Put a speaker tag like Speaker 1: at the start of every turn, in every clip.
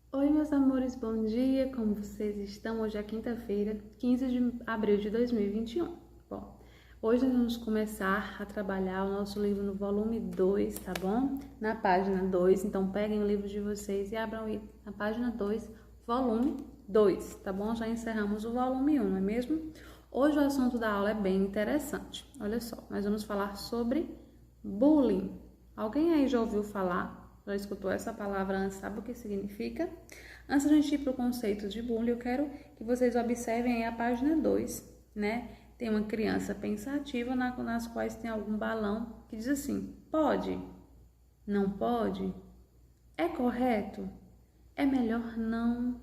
Speaker 1: Oi, meus amores, bom dia, como vocês estão? Hoje é quinta-feira, 15 de abril de 2021. Bom, hoje nós vamos começar a trabalhar o nosso livro no volume 2, tá bom? Na página 2, então peguem o livro de vocês e abram aí na página 2, volume 2, tá bom? Já encerramos o volume 1, não é mesmo? Hoje o assunto da aula é bem interessante. Olha só, nós vamos falar sobre bullying. Alguém aí já ouviu falar? Já escutou essa palavra antes, sabe o que significa? Antes de a gente ir para o conceito de bullying, eu quero que vocês observem aí a página 2, né? Tem uma criança pensativa nas quais tem algum balão que diz assim: pode? Não pode? É correto? É melhor não?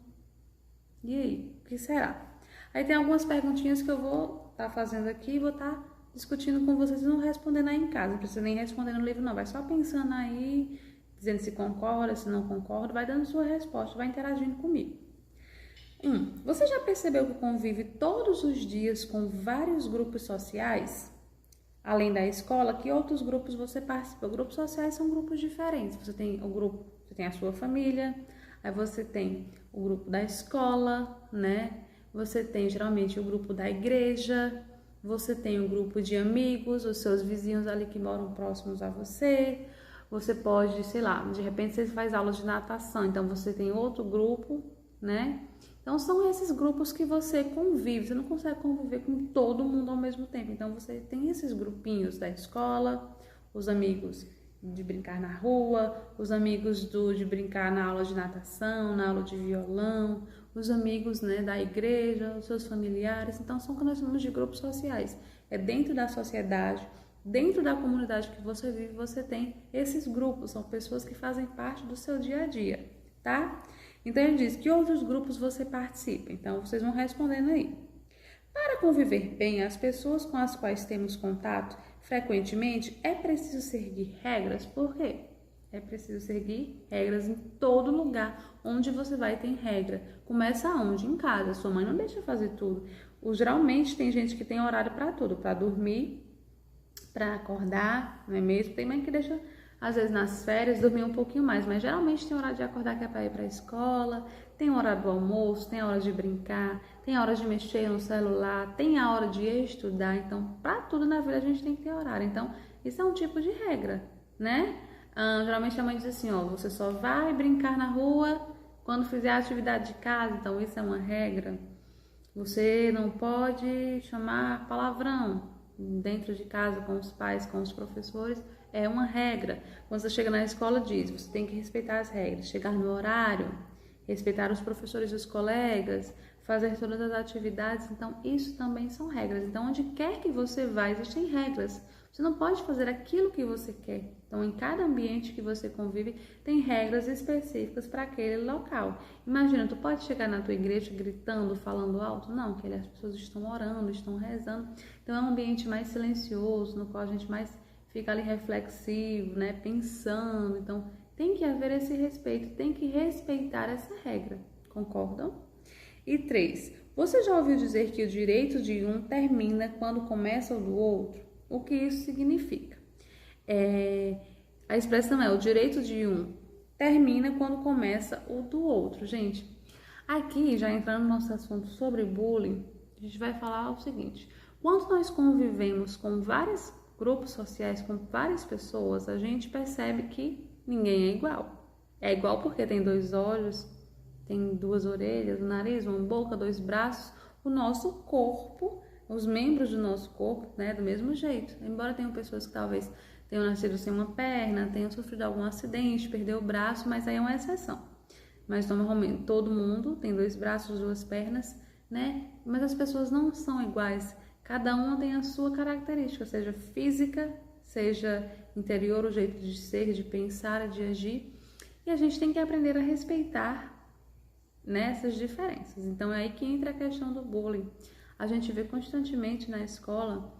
Speaker 1: E aí, o que será? Aí tem algumas perguntinhas que eu vou estar fazendo aqui e vou estar discutindo com vocês e não respondendo aí em casa. Não precisa nem responder no livro, não. Vai só pensando aí, dizendo se concorda, se não concorda, vai dando sua resposta, vai interagindo comigo. Você já percebeu que convive todos os dias com vários grupos sociais? Além da escola, que outros grupos você participa? Grupos sociais são grupos diferentes. Você tem o grupo, você tem a sua família, aí você tem o grupo da escola, né? Você tem geralmente o grupo da igreja, você tem o grupo de amigos, os seus vizinhos ali que moram próximos a você. Você pode, sei lá, de repente você faz aula de natação, então você tem outro grupo, né? Então são esses grupos que você convive, você não consegue conviver com todo mundo ao mesmo tempo. Então você tem esses grupinhos da escola, os amigos de brincar na rua, os amigos de brincar na aula de natação, na aula de violão, os amigos, né, da igreja, os seus familiares. Então são o que nós chamamos de grupos sociais. É dentro da sociedade, dentro da comunidade que você vive, você tem esses grupos, são pessoas que fazem parte do seu dia a dia, tá? Então ele diz: que outros grupos você participa? Então vocês vão respondendo aí. Para conviver bem, as pessoas com as quais temos contato frequentemente, é preciso seguir regras. Por quê? É preciso seguir regras em todo lugar onde você vai ter regra. Começa onde? Em casa. Sua mãe não deixa fazer tudo. Geralmente tem gente que tem horário para tudo, para dormir, para acordar, não é mesmo? Tem mãe que deixa, às vezes, nas férias, dormir um pouquinho mais, mas geralmente tem horário de acordar que é para ir para a escola, tem hora do almoço, tem hora de brincar, tem hora de mexer no celular, tem a hora de estudar. Então, para tudo na vida a gente tem que ter horário. Então, isso é um tipo de regra, né? Geralmente a mãe diz assim, ó, você só vai brincar na rua quando fizer a atividade de casa. Então, isso é uma regra. Você não pode chamar palavrão dentro de casa com os pais, com os professores, é uma regra. Quando você chega na escola, diz, você tem que respeitar as regras, chegar no horário, respeitar os professores e os colegas, fazer todas as atividades. Então, isso também são regras. Então, onde quer que você vá, existem regras. Você não pode fazer aquilo que você quer. Então, em cada ambiente que você convive, tem regras específicas para aquele local. Imagina, tu pode chegar na tua igreja gritando, falando alto? Não, porque as pessoas estão orando, estão rezando. Então, é um ambiente mais silencioso, no qual a gente mais fica ali reflexivo, né, pensando. Então, tem que haver esse respeito, tem que respeitar essa regra. Concordam? E 3. Você já ouviu dizer que o direito de um termina quando começa o do outro? O que isso significa? A expressão é: o direito de um termina quando começa o do outro. Gente, aqui, já entrando no nosso assunto sobre bullying, a gente vai falar o seguinte: quando nós convivemos com vários grupos sociais, com várias pessoas, a gente percebe que ninguém é igual. É igual porque tem dois olhos, tem duas orelhas, um nariz, uma boca, dois braços. O nosso corpo, os membros do nosso corpo, né, do mesmo jeito. Embora tenham pessoas que talvez tenham nascido sem uma perna, tenham sofrido algum acidente, perdeu o braço, mas aí é uma exceção. Mas normalmente todo mundo tem dois braços, duas pernas, né? Mas as pessoas não são iguais. Cada uma tem a sua característica, seja física, seja interior, o jeito de ser, de pensar, de agir. E a gente tem que aprender a respeitar nessas diferenças. Então é aí que entra a questão do bullying. A gente vê constantemente na escola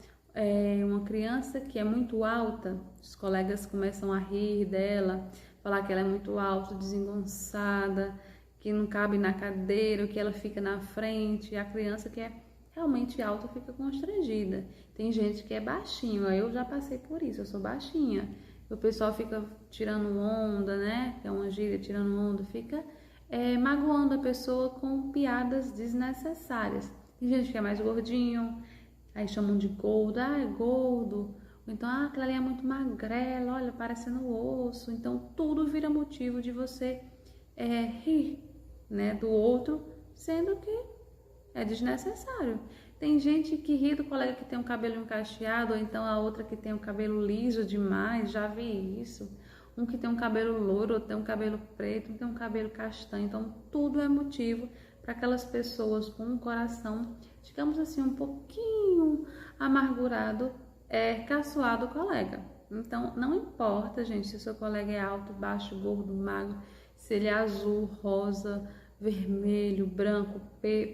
Speaker 1: uma criança que é muito alta, os colegas começam a rir dela, falar que ela é muito alta, desengonçada, que não cabe na cadeira, que ela fica na frente. E a criança que é realmente alta fica constrangida. Tem gente que é baixinho, eu já passei por isso, eu sou baixinha. O pessoal fica tirando onda, né? Que é uma gíria, tirando onda, fica magoando a pessoa com piadas desnecessárias. Tem gente que é mais gordinho, aí chamam de gordo, é gordo. Ou então, aquela ali é muito magrela, olha, parecendo osso. Então, tudo vira motivo de você rir, né, do outro, sendo que é desnecessário. Tem gente que ri do colega que tem um cabelo encaixeado, ou então a outra que tem um cabelo liso demais, já vi isso. Um que tem um cabelo louro, outro tem um cabelo preto, um tem um cabelo castanho. Então, tudo é motivo para aquelas pessoas com um coração, digamos assim, um pouquinho amargurado, caçoar do colega. Então, não importa, gente, se o seu colega é alto, baixo, gordo, magro, se ele é azul, rosa, vermelho, branco,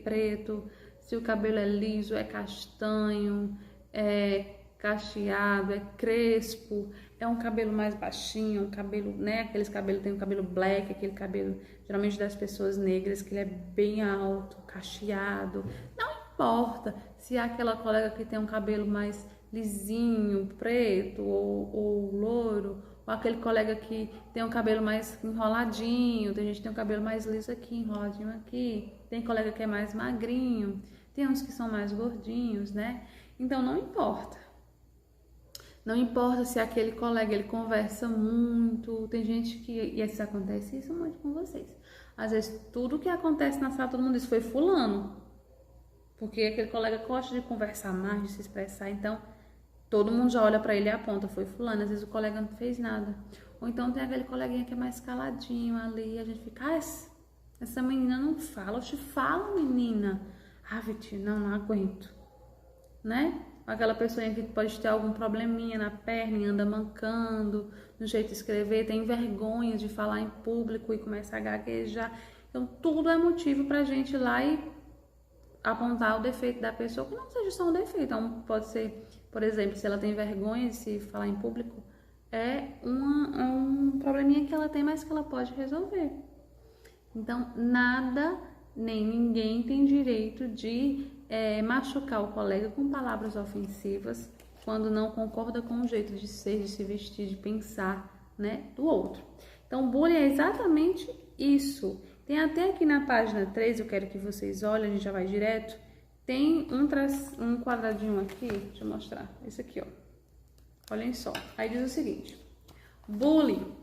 Speaker 1: preto, se o cabelo é liso, é castanho, é cacheado, é crespo, é um cabelo mais baixinho, um cabelo, né, aqueles cabelos, tem um cabelo black, aquele cabelo geralmente das pessoas negras, que ele é bem alto, cacheado. Não importa se é aquela colega que tem um cabelo mais lisinho, preto ou louro, ou aquele colega que tem um cabelo mais enroladinho, tem gente que tem um cabelo mais liso aqui, enroladinho aqui, tem colega que é mais magrinho, tem uns que são mais gordinhos, né? Então não importa. Não importa se aquele colega ele conversa muito, tem gente que, e isso acontece isso muito com vocês. Às vezes tudo que acontece na sala todo mundo diz foi fulano, porque aquele colega gosta de conversar mais, de se expressar, então todo mundo já olha pra ele e aponta, foi fulano. Às vezes o colega não fez nada. Ou então tem aquele coleguinha que é mais caladinho ali, a gente fica, essa menina não fala. Eu te falo, menina. Vitinho, não aguento, né? Aquela pessoa que pode ter algum probleminha na perna, anda mancando, no jeito de escrever, tem vergonha de falar em público e começa a gaguejar. Então, tudo é motivo pra gente ir lá e apontar o defeito da pessoa, que não seja só um defeito. Então, pode ser, por exemplo, se ela tem vergonha de se falar em público, é um probleminha que ela tem, mas que ela pode resolver. Então, nada, nem ninguém tem direito de machucar o colega com palavras ofensivas quando não concorda com o jeito de ser, de se vestir, de pensar, né, do outro. Então, bullying é exatamente isso. Tem até aqui na página 3, eu quero que vocês olhem, a gente já vai direto, tem um quadradinho aqui, deixa eu mostrar, esse aqui, ó. Olhem só, aí diz o seguinte: bullying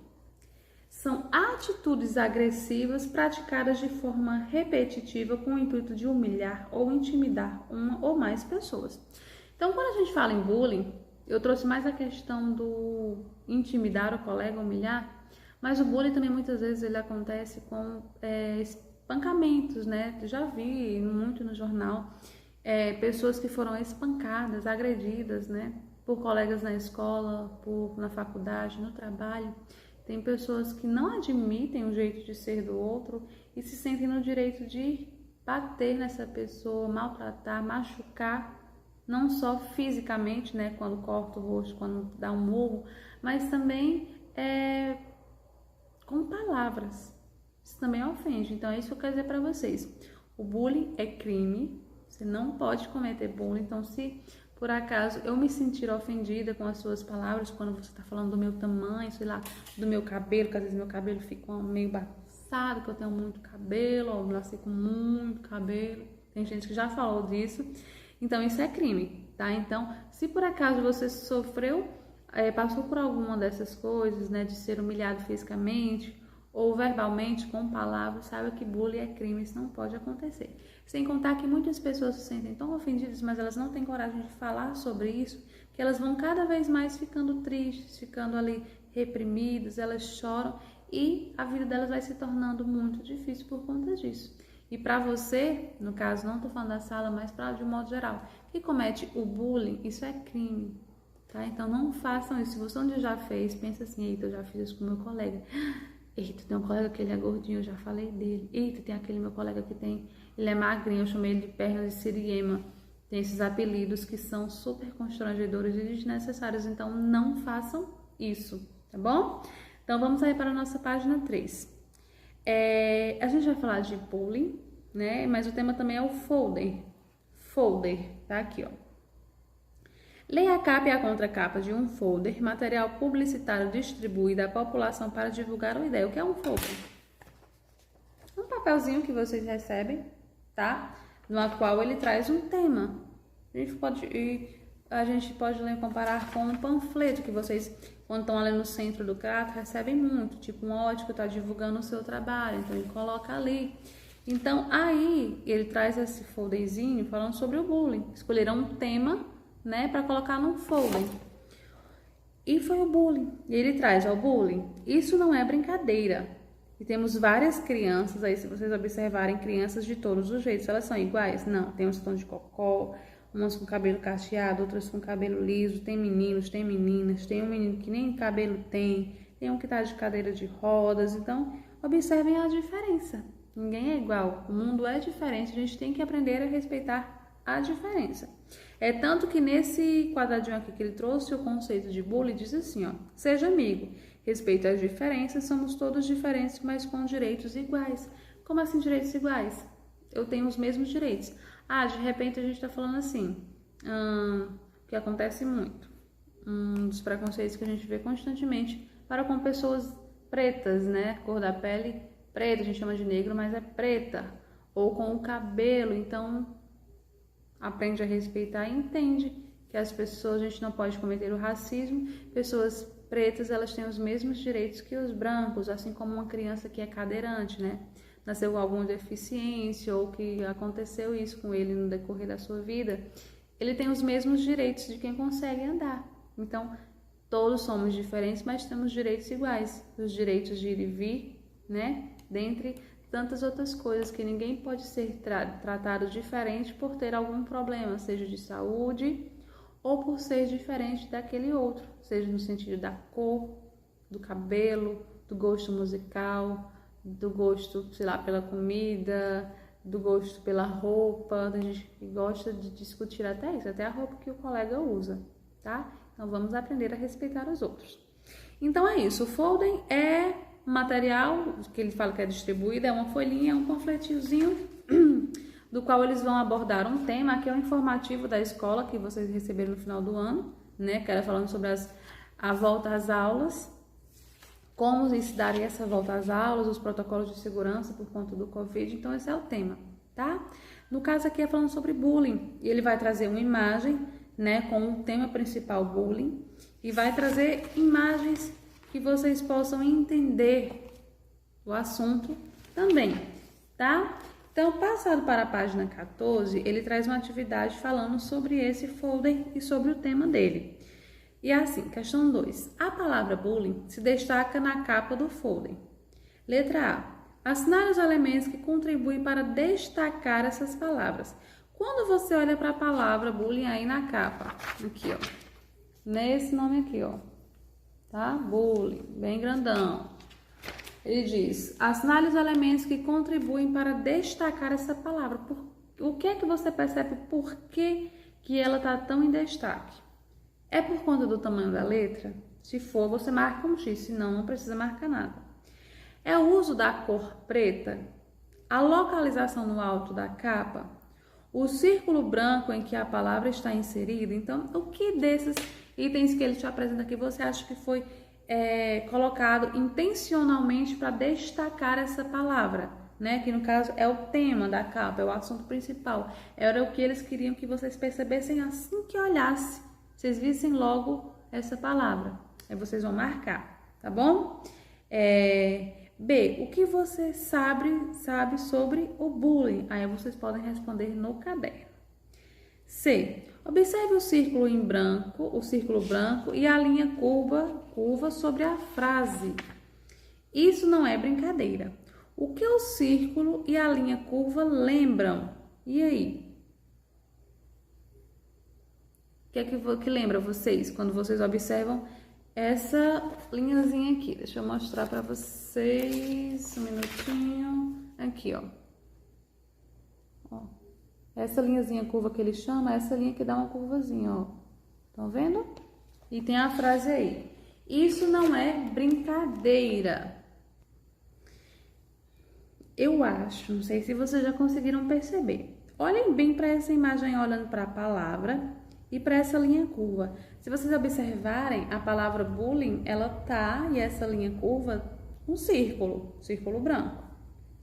Speaker 1: são atitudes agressivas praticadas de forma repetitiva com o intuito de humilhar ou intimidar uma ou mais pessoas. Então, quando a gente fala em bullying, eu trouxe mais a questão do intimidar o colega, humilhar, mas o bullying também muitas vezes ele acontece com espancamentos, né? Eu já vi muito no jornal pessoas que foram espancadas, agredidas, né? Por colegas na escola, na faculdade, no trabalho. Tem pessoas que não admitem o jeito de ser do outro e se sentem no direito de bater nessa pessoa, maltratar, machucar, não só fisicamente, né, quando corta o rosto, quando dá um murro, mas também com palavras. Isso também ofende. Então é isso que eu quero dizer para vocês. O bullying é crime, você não pode cometer bullying. Então, se por acaso eu me sentir ofendida com as suas palavras, quando você está falando do meu tamanho, sei lá, do meu cabelo, que às vezes meu cabelo fica meio bagunçado, que eu tenho muito cabelo, ou eu nasci com muito cabelo, tem gente que já falou disso, então isso é crime, tá? Então, se por acaso você sofreu, passou por alguma dessas coisas, né, de ser humilhado fisicamente ou verbalmente com palavras, saiba que bullying é crime, isso não pode acontecer. Sem contar que muitas pessoas se sentem tão ofendidas, mas elas não têm coragem de falar sobre isso, que elas vão cada vez mais ficando tristes, ficando ali reprimidas, elas choram e a vida delas vai se tornando muito difícil por conta disso. E para você, no caso, não estou falando da sala, mas de um modo geral, que comete o bullying, isso é crime, tá? Então não façam isso. Se você um dia já fez, pensa assim, eita, eu já fiz isso com meu colega. Eita, tem um colega que ele é gordinho, eu já falei dele. Eita, tem aquele meu colega que ele é magrinho, eu chamei ele de perna de siriema. Tem esses apelidos que são super constrangedores e desnecessários, então não façam isso, tá bom? Então vamos aí para a nossa página 3. A gente vai falar de bullying, né? Mas o tema também é o folder. Folder, tá aqui, ó. Leia a capa e a contracapa de um folder, material publicitário distribuído à população para divulgar uma ideia. O que é um folder? Um papelzinho que vocês recebem, tá? No qual ele traz um tema. A gente pode comparar com um panfleto que vocês, quando estão ali no centro do Crato, recebem muito. Tipo um ótico está divulgando o seu trabalho, então ele coloca ali. Então, aí, ele traz esse folderzinho falando sobre o bullying. Escolheram um tema, né, para colocar num folder. E foi o bullying. E ele traz, ó, o bullying. Isso não é brincadeira. E temos várias crianças, aí se vocês observarem, crianças de todos os jeitos. Elas são iguais? Não. Tem uns tons de cocó, umas com cabelo cacheado, outras com cabelo liso. Tem meninos, tem meninas. Tem um menino que nem cabelo tem. Tem um que tá de cadeira de rodas. Então, observem a diferença. Ninguém é igual, o mundo é diferente, a gente tem que aprender a respeitar a diferença. É tanto que nesse quadradinho aqui que ele trouxe, o conceito de bullying diz assim, ó, seja amigo, respeite as diferenças, somos todos diferentes, mas com direitos iguais. Como assim direitos iguais? Eu tenho os mesmos direitos. Ah, de repente a gente tá falando assim, que acontece muito, dos preconceitos que a gente vê constantemente para com pessoas pretas, né, cor da pele preta, a gente chama de negro, mas é preta, ou com o cabelo, então aprende a respeitar e entende que as pessoas, a gente não pode cometer o racismo, pessoas pretas, elas têm os mesmos direitos que os brancos, assim como uma criança que é cadeirante, né, nasceu com alguma deficiência ou que aconteceu isso com ele no decorrer da sua vida, ele tem os mesmos direitos de quem consegue andar, então todos somos diferentes, mas temos direitos iguais, os direitos de ir e vir, né, dentre tantas outras coisas que ninguém pode ser tratado diferente por ter algum problema, seja de saúde ou por ser diferente daquele outro, seja no sentido da cor, do cabelo, do gosto musical, do gosto, sei lá, pela comida, do gosto pela roupa. Tem gente que gosta de discutir até isso, até a roupa que o colega usa, tá? Então vamos aprender a respeitar os outros. Então é isso, o folder é material que ele fala que é distribuído, é uma folhinha, um panfletinhozinho do qual eles vão abordar um tema. Aqui é o informativo da escola que vocês receberam no final do ano, né, que era falando sobre a volta às aulas, como se daria essa volta às aulas, os protocolos de segurança por conta do Covid. Então esse é o tema, tá? No caso aqui é falando sobre bullying, e ele vai trazer uma imagem, né, com o tema principal bullying, e vai trazer imagens que vocês possam entender o assunto também, tá? Então, passado para a página 14, ele traz uma atividade falando sobre esse folder e sobre o tema dele. E assim, questão 2. A palavra bullying se destaca na capa do folder. Letra A. Assinale os elementos que contribuem para destacar essas palavras. Quando você olha para a palavra bullying aí na capa, aqui ó, nesse nome aqui ó, tá? Bullying, bem grandão. Ele diz, assinale os elementos que contribuem para destacar essa palavra. O que é que você percebe por que ela está tão em destaque? É por conta do tamanho da letra? Se for, você marca um X, senão não precisa marcar nada. É o uso da cor preta? A localização no alto da capa? O círculo branco em que a palavra está inserida? Então, o que desses itens que ele te apresenta aqui você acha que foi colocado intencionalmente para destacar essa palavra, né? Que no caso é o tema da capa, é o assunto principal. Era o que eles queriam que vocês percebessem assim que olhasse, vocês vissem logo essa palavra. Aí vocês vão marcar, tá bom? B, o que você sabe sobre o bullying? Aí vocês podem responder no caderno. C, observe o círculo branco e a linha curva sobre a frase. Isso não é brincadeira. O que o círculo e a linha curva lembram? E aí? O que é que lembra vocês quando vocês observam essa linhazinha aqui? Deixa eu mostrar para vocês um minutinho. Aqui, ó. Essa linhazinha curva que ele chama, essa linha que dá uma curvazinha, ó. Estão vendo? E tem a frase aí. Isso não é brincadeira. Eu acho, não sei se vocês já conseguiram perceber. Olhem bem para essa imagem olhando para a palavra e para essa linha curva. Se vocês observarem, a palavra bullying, ela tá, e essa linha curva, um círculo branco,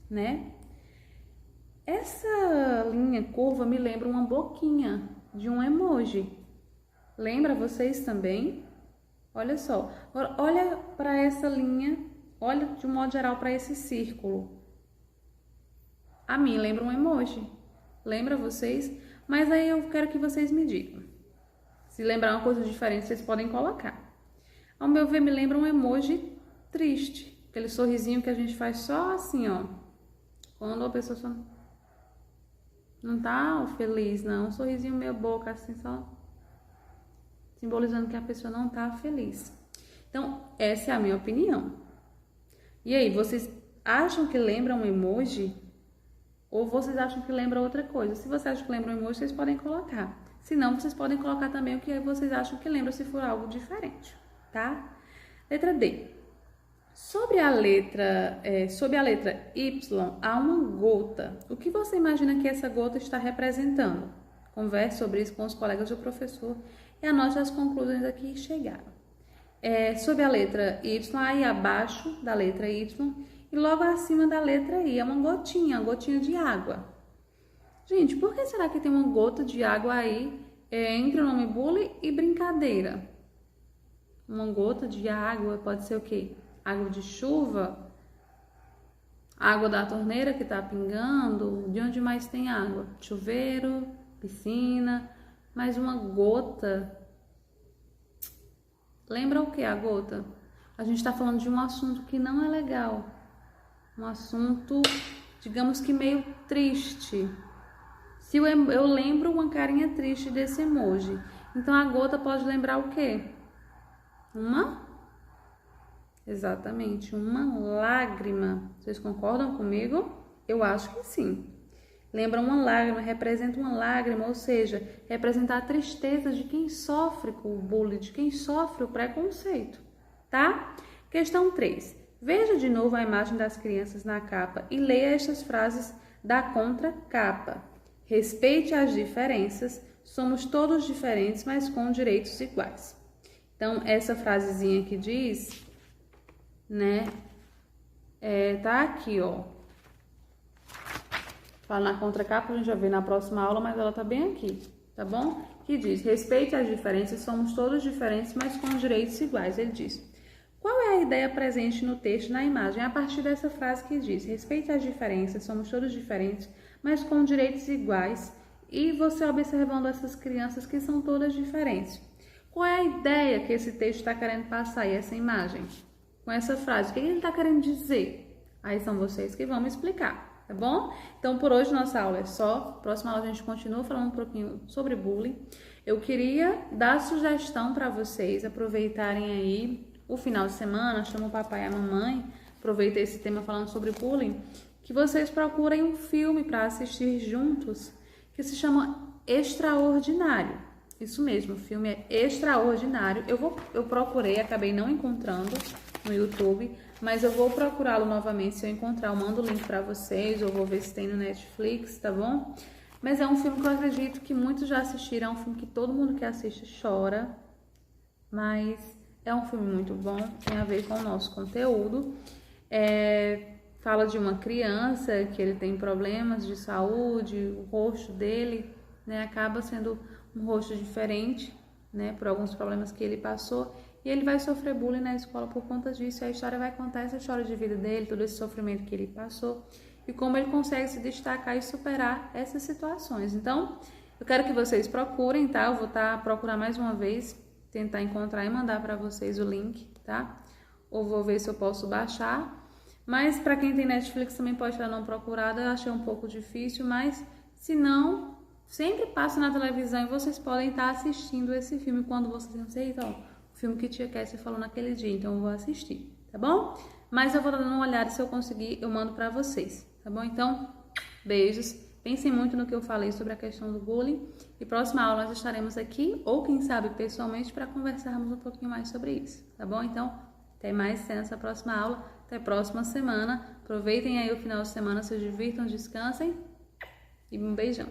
Speaker 1: né? Essa linha curva me lembra uma boquinha de um emoji. Lembra vocês também? Olha só. Agora, olha para essa linha, olha de um modo geral para esse círculo. A mim lembra um emoji. Lembra vocês? Mas aí eu quero que vocês me digam. Se lembrar uma coisa diferente, vocês podem colocar. Ao meu ver, me lembra um emoji triste. Aquele sorrisinho que a gente faz só assim, ó. Quando a pessoa só não tá feliz, não. Um sorrisinho meio boca, assim, só simbolizando que a pessoa não tá feliz. Então, essa é a minha opinião. E aí, vocês acham que lembra um emoji? Ou vocês acham que lembra outra coisa? Se vocês acham que lembra um emoji, vocês podem colocar. Se não, vocês podem colocar também o que vocês acham que lembra, se for algo diferente, tá? Letra D. Sobre a letra Y, há uma gota. O que você imagina que essa gota está representando? Converse sobre isso com os colegas do professor e anote as conclusões a que chegaram. Sobre a letra Y, aí abaixo da letra Y e logo acima da letra I, é uma gotinha de água. Gente, por que será que tem uma gota de água aí entre o nome bullying e brincadeira? Uma gota de água pode ser o quê? Água de chuva? Água da torneira que tá pingando? De onde mais tem água? Chuveiro, piscina, mas uma gota. Lembra o que a gota? A gente tá falando de um assunto que não é legal. Um assunto, digamos que meio triste. Se eu lembro uma carinha triste desse emoji, então a gota pode lembrar o quê? Exatamente, uma lágrima. Vocês concordam comigo? Eu acho que sim. Lembra uma lágrima, representa uma lágrima, ou seja, representa a tristeza de quem sofre com o bullying, de quem sofre o preconceito, tá? Questão 3. Veja de novo a imagem das crianças na capa e leia estas frases da contracapa. Respeite as diferenças, somos todos diferentes, mas com direitos iguais. Então, essa frasezinha que diz, né, tá aqui, ó. Fala na contracapa, a gente vai ver na próxima aula, mas ela tá bem aqui, tá bom? Que diz, respeite as diferenças, somos todos diferentes, mas com direitos iguais. Ele diz, qual é a ideia presente no texto, na imagem? A partir dessa frase que diz, respeite as diferenças, somos todos diferentes, mas com direitos iguais, e você observando essas crianças que são todas diferentes. Qual é a ideia que esse texto está querendo passar aí, essa imagem? Com essa frase, o que ele está querendo dizer? Aí são vocês que vão me explicar, tá bom? Então, por hoje, nossa aula é só. Próxima aula a gente continua falando um pouquinho sobre bullying. Eu queria dar sugestão para vocês aproveitarem aí o final de semana, chama o papai e a mamãe, aproveita esse tema falando sobre bullying, que vocês procurem um filme para assistir juntos, que se chama Extraordinário. Isso mesmo, o filme é Extraordinário. Eu procurei, acabei não encontrando no YouTube, mas eu vou procurá-lo novamente. Se eu encontrar, eu mando o link para vocês, ou vou ver se tem no Netflix, tá bom? Mas é um filme que eu acredito que muitos já assistiram, é um filme que todo mundo que assiste chora, mas é um filme muito bom, tem a ver com o nosso conteúdo. Fala de uma criança que ele tem problemas de saúde, o rosto dele, né, acaba sendo um rosto diferente, né, por alguns problemas que ele passou, e ele vai sofrer bullying na escola por conta disso. E a história vai contar essa história de vida dele, todo esse sofrimento que ele passou, e como ele consegue se destacar e superar essas situações. Então, eu quero que vocês procurem, tá? Eu vou procurar mais uma vez, tentar encontrar e mandar para vocês o link, tá? Ou vou ver se eu posso baixar. Mas para quem tem Netflix também pode dar uma procurada. Eu achei um pouco difícil, mas se não, sempre passa na televisão e vocês podem estar assistindo esse filme quando vocês não sei, então, o filme que tia Cassie falou naquele dia, então eu vou assistir, tá bom? Mas eu vou dando uma olhada, se eu conseguir, eu mando para vocês, tá bom? Então, beijos. Pensem muito no que eu falei sobre a questão do bullying. E próxima aula nós estaremos aqui, ou quem sabe pessoalmente, para conversarmos um pouquinho mais sobre isso, tá bom? Então, até mais nessa próxima aula, até a próxima semana. Aproveitem aí o final de semana, se divirtam, descansem e um beijão.